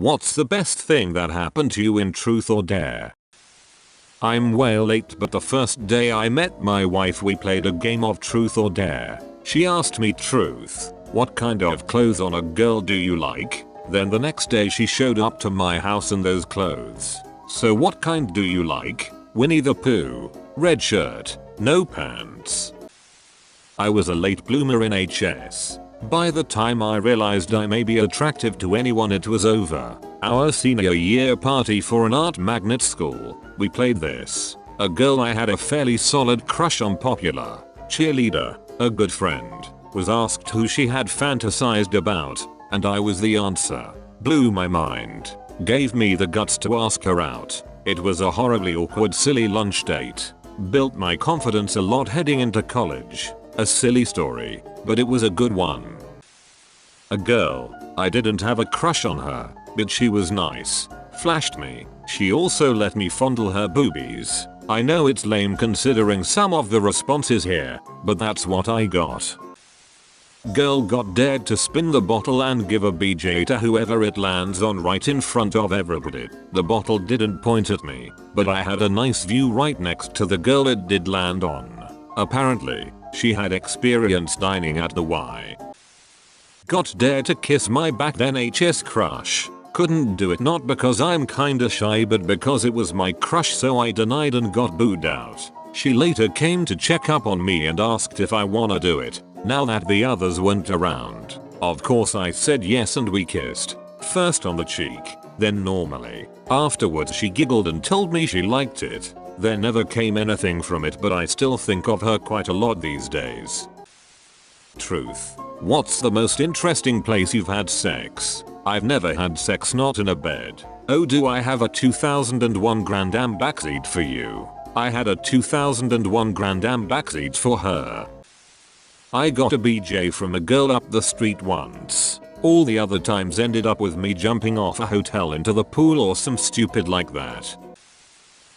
What's the best thing that happened to you in Truth or Dare? I'm way late, but the first day I met my wife we played a game of Truth or Dare. She asked me, Truth, what kind of clothes on a girl do you like? Then the next day she showed up to my house in those clothes. So what kind do you like? Winnie the Pooh. Red shirt, no pants. I was a late bloomer in HS. By the time I realized I may be attractive to anyone, it was over. Our senior year party for an art magnet school. We played this. A girl I had a fairly solid crush on, popular cheerleader, a good friend, was asked who she had fantasized about, and I was the answer. Blew my mind. Gave me the guts to ask her out. It was a horribly awkward, silly lunch date. Built my confidence a lot heading into college. A silly story, but it was a good one. A girl, I didn't have a crush on her, but she was nice. Flashed me. She also let me fondle her boobies. I know it's lame considering some of the responses here, but that's what I got. Girl got dared to spin the bottle and give a BJ to whoever it lands on right in front of everybody. The bottle didn't point at me, but I had a nice view right next to the girl it did land on. Apparently, she had experience dining at the Y. Got dared to kiss my back then HS crush. Couldn't do it, not because I'm kinda shy but because it was my crush, so I denied and got booed out. She later came to check up on me and asked if I wanna do it, now that the others weren't around. Of course I said yes and we kissed. First on the cheek, then normally. Afterwards she giggled and told me she liked it. There never came anything from it, but I still think of her quite a lot these days. Truth. What's the most interesting place you've had sex? I've never had sex, not in a bed. Oh, do I have a 2001 Grand Am backseat for you? I had a 2001 Grand Am backseat for her. I got a BJ from a girl up the street once. All the other times ended up with me jumping off a hotel into the pool or some stupid like that.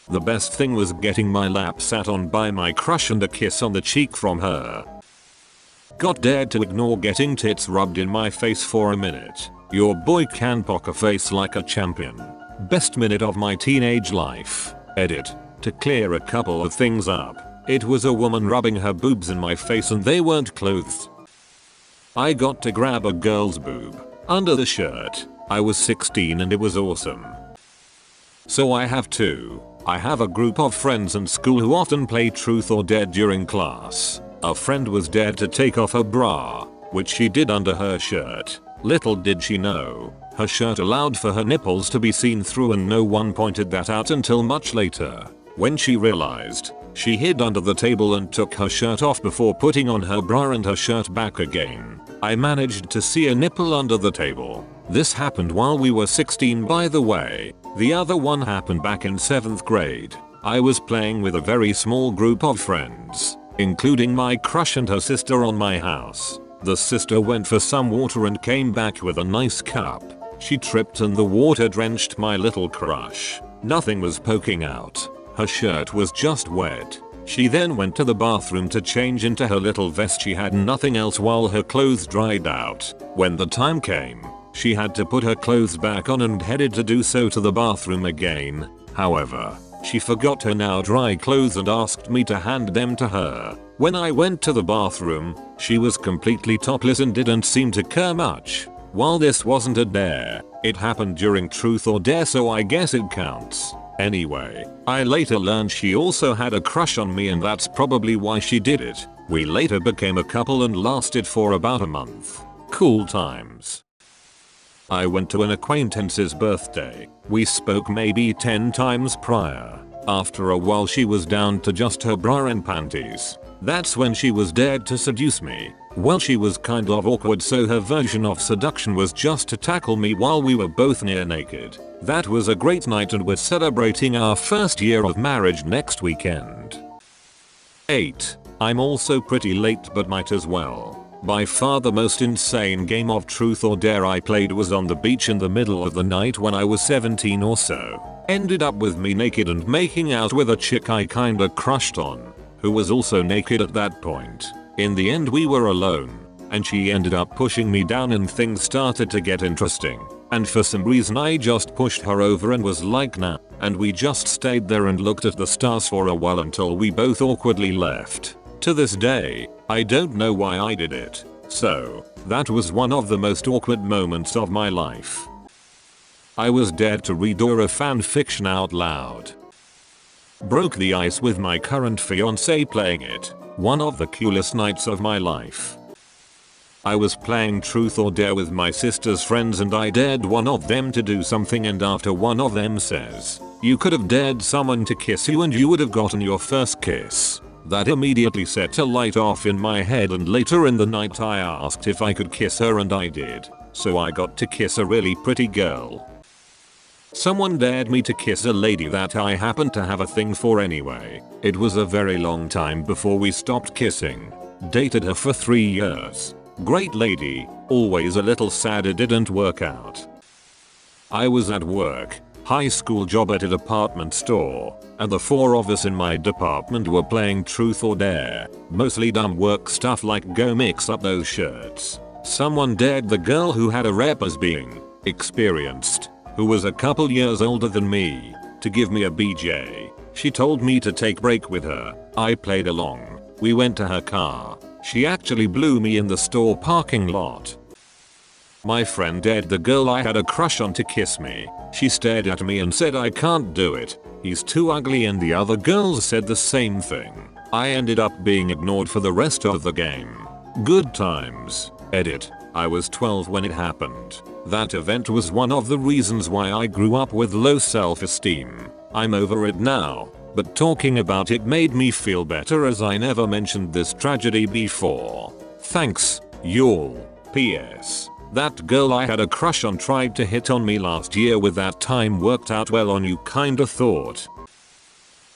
The best thing was getting my lap sat on by my crush and a kiss on the cheek from her. Got dared to ignore getting tits rubbed in my face for a minute. Your boy can poker face like a champion. Best minute of my teenage life. Edit. To clear a couple of things up. It was a woman rubbing her boobs in my face and they weren't clothed. I got to grab a girl's boob under the shirt. I was 16 and it was awesome. So I have two. I have a group of friends in school who often play Truth or Dare during class. A friend was dared to take off her bra, which she did under her shirt. Little did she know, her shirt allowed for her nipples to be seen through, and no one pointed that out until much later. When she realized, she hid under the table and took her shirt off before putting on her bra and her shirt back again. I managed to see a nipple under the table. This happened while we were 16, by the way. The other one happened back in 7th grade. I was playing with a very small group of friends, including my crush and her sister, on my house. The sister went for some water and came back with a nice cup. She tripped and the water drenched my little crush. Nothing was poking out. Her shirt was just wet. She then went to the bathroom to change into her little vest. She had nothing else while her clothes dried out. When the time came, she had to put her clothes back on and headed to do so to the bathroom again. However, she forgot her now dry clothes and asked me to hand them to her. When I went to the bathroom, she was completely topless and didn't seem to care much. While this wasn't a dare, it happened during Truth or Dare, so I guess it counts. Anyway, I later learned she also had a crush on me and that's probably why she did it. We later became a couple and lasted for about a month. Cool times. I went to an acquaintance's birthday. We spoke maybe 10 times prior. After a while she was down to just her bra and panties. That's when she was dared to seduce me. Well, she was kind of awkward, so her version of seduction was just to tackle me while we were both near naked. That was a great night and we're celebrating our first year of marriage next weekend. 8. I'm also pretty late but might as well. By far the most insane game of Truth or Dare I played was on the beach in the middle of the night when I was 17 or so. Ended up with me naked and making out with a chick I kinda crushed on, who was also naked at that point. In the end we were alone, and she ended up pushing me down and things started to get interesting. and for some reason I just pushed her over and was like nah, and we just stayed there and looked at the stars for a while until we both awkwardly left. To this day, I don't know why I did it. So, that was one of the most awkward moments of my life. I was dared to read a fan fiction out loud. Broke the ice with my current fiance playing it. One of the coolest nights of my life. I was playing Truth or Dare with my sister's friends and I dared one of them to do something, and after one of them says, "You could have dared someone to kiss you and you would have gotten your first kiss." That immediately set a light off in my head, and later in the night I asked if I could kiss her and I did. So I got to kiss a really pretty girl. Someone dared me to kiss a lady that I happened to have a thing for anyway. It was a very long time before we stopped kissing. Dated her for 3 years. Great lady, always a little sad it didn't work out. I was at work, high school job at a department store, and the 4 of us in my department were playing Truth or Dare. Mostly dumb work stuff like go mix up those shirts. Someone dared the girl who had a rep as being experienced, who was a couple years older than me, to give me a BJ. She told me to take break with her. I played along. We went to her car. She actually blew me in the store parking lot. My friend dared the girl I had a crush on to kiss me. She stared at me and said I can't do it. He's too ugly, and the other girls said the same thing. I ended up being ignored for the rest of the game. Good times. Edit. I was 12 when it happened. That event was one of the reasons why I grew up with low self-esteem. I'm over it now, but talking about it made me feel better as I never mentioned this tragedy before. Thanks, y'all. P.S. That girl I had a crush on tried to hit on me last year. With that time worked out well on you kinda thought.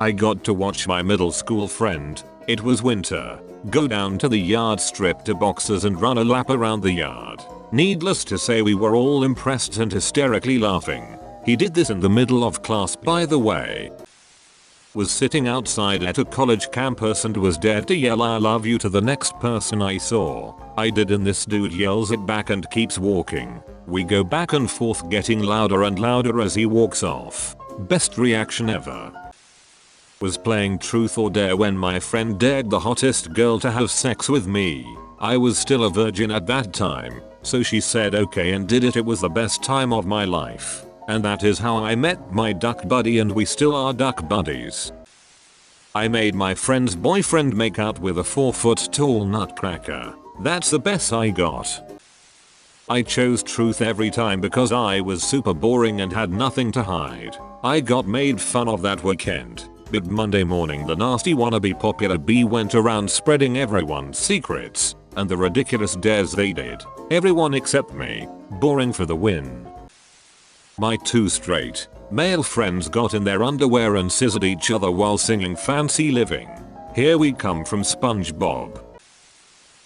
I got to watch my middle school friend, it was winter, go down to the yard, strip to boxers and run a lap around the yard. Needless to say we were all impressed and hysterically laughing. He did this in the middle of class, by the way. Was sitting outside at a college campus and was dared to yell "I love you" to the next person I saw. I did, and this dude yells it back and keeps walking. We go back and forth, getting louder and louder as he walks off. Best reaction ever. Was playing Truth or Dare when my friend dared the hottest girl to have sex with me. I was still a virgin at that time, so she said okay and did it. It was the best time of my life. And that is how I met my duck buddy, and we still are duck buddies. I made my friend's boyfriend make out with a 4-foot tall nutcracker. That's the best I got. I chose Truth every time because I was super boring and had nothing to hide. I got made fun of that weekend. But Monday morning the nasty wannabe popular bee went around spreading everyone's secrets and the ridiculous dares they did. Everyone except me. Boring for the win. My 2 straight male friends got in their underwear and scissored each other while singing Fancy Living. Here we come from SpongeBob.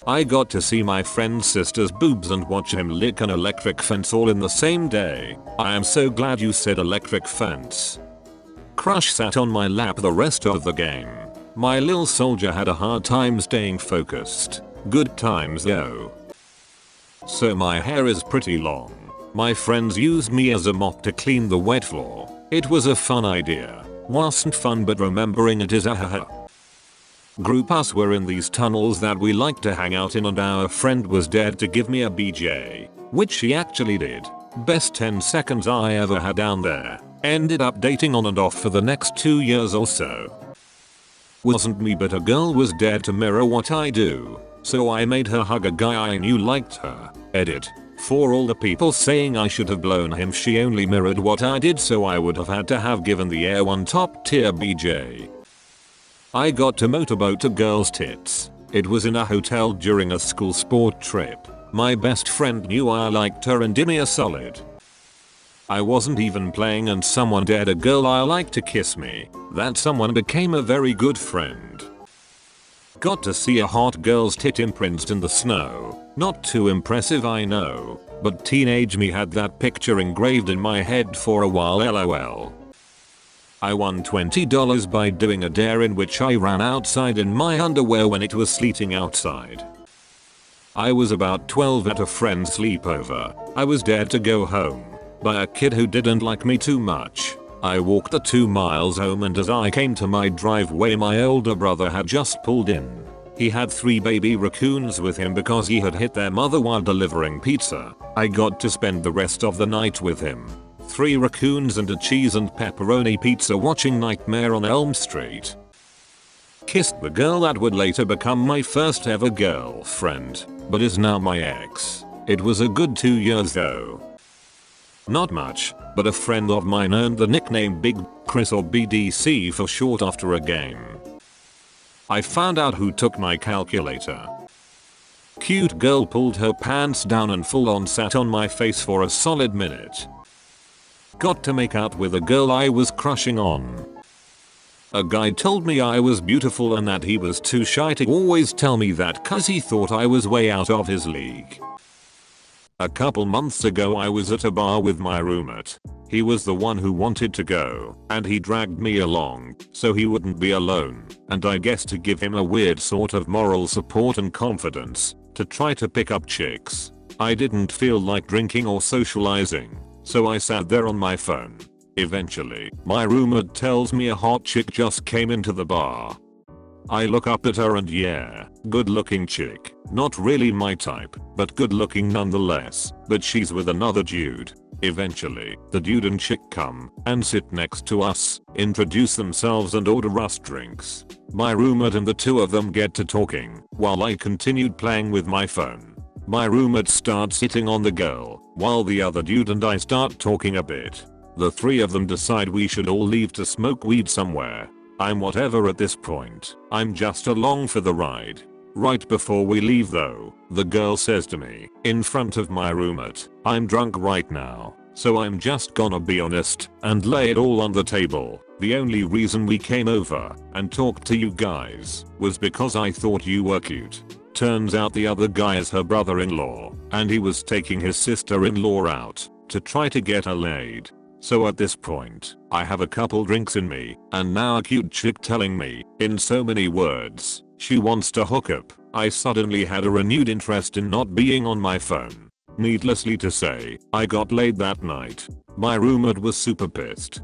I got to see my friend's sister's boobs and watch him lick an electric fence all in the same day. I am so glad you said electric fence. Crush sat on my lap the rest of the game. My lil soldier had a hard time staying focused. Good times though. So my hair is pretty long. My friends used me as a mop to clean the wet floor. It was a fun idea. Wasn't fun, but remembering it is a haha. Group us were in these tunnels that we like to hang out in, and our friend was dared to give me a BJ, which she actually did. Best 10 seconds I ever had down there. Ended up dating on and off for the next 2 years or so. Wasn't me, but a girl was dared to mirror what I do. So I made her hug a guy I knew liked her. Edit. For all the people saying I should have blown him, she only mirrored what I did, so I would have had to have given the air one top tier BJ. I got to motorboat a girl's tits. It was in a hotel during a school sport trip. My best friend knew I liked her and did me a solid. I wasn't even playing and someone dared a girl I liked to kiss me. That someone became a very good friend. Got to see a hot girl's tit imprinted in the snow. Not too impressive, I know, but teenage me had that picture engraved in my head for a while, lol. I won $20 by doing a dare in which I ran outside in my underwear when it was sleeting outside. I was about 12 at a friend's sleepover. I was dared to go home. by a kid who didn't like me too much. I walked the 2 miles home, and as I came to my driveway, my older brother had just pulled in. He had 3 baby raccoons with him because he had hit their mother while delivering pizza. I got to spend the rest of the night with him. 3 raccoons and a cheese and pepperoni pizza watching Nightmare on Elm Street. Kissed the girl that would later become my first ever girlfriend, but is now my ex. It was a good 2 years though. Not much, but a friend of mine earned the nickname Big Chris or BDC for short after a game. I found out who took my calculator. Cute girl pulled her pants down and full on sat on my face for a solid minute. Got to make out with a girl I was crushing on. A guy told me I was beautiful and that he was too shy to always tell me that cause he thought I was way out of his league. A couple months ago I was at a bar with my roommate. He was the one who wanted to go, and he dragged me along so he wouldn't be alone, and I guess to give him a weird sort of moral support and confidence to try to pick up chicks. I didn't feel like drinking or socializing, so I sat there on my phone. Eventually, my roommate tells me a hot chick just came into the bar. I look up at her and yeah, good looking chick. Not really my type, but good looking nonetheless, but she's with another dude. Eventually, the dude and chick come and sit next to us, introduce themselves and order us drinks. My roommate and the 2 of them get to talking while I continued playing with my phone. My roommate starts hitting on the girl while the other dude and I start talking a bit. The 3 of them decide we should all leave to smoke weed somewhere. I'm whatever at this point. I'm just along for the ride. Right before we leave though, the girl says to me, in front of my roommate, "I'm drunk right now, so I'm just gonna be honest and lay it all on the table. The only reason we came over and talked to you guys was because I thought you were cute." Turns out the other guy is her brother-in-law, and he was taking his sister-in-law out to try to get her laid. So at this point, I have a couple drinks in me, and now a cute chick telling me, in so many words, she wants to hook up. I suddenly had a renewed interest in not being on my phone. Needlessly to say, I got laid that night. My roommate was super pissed.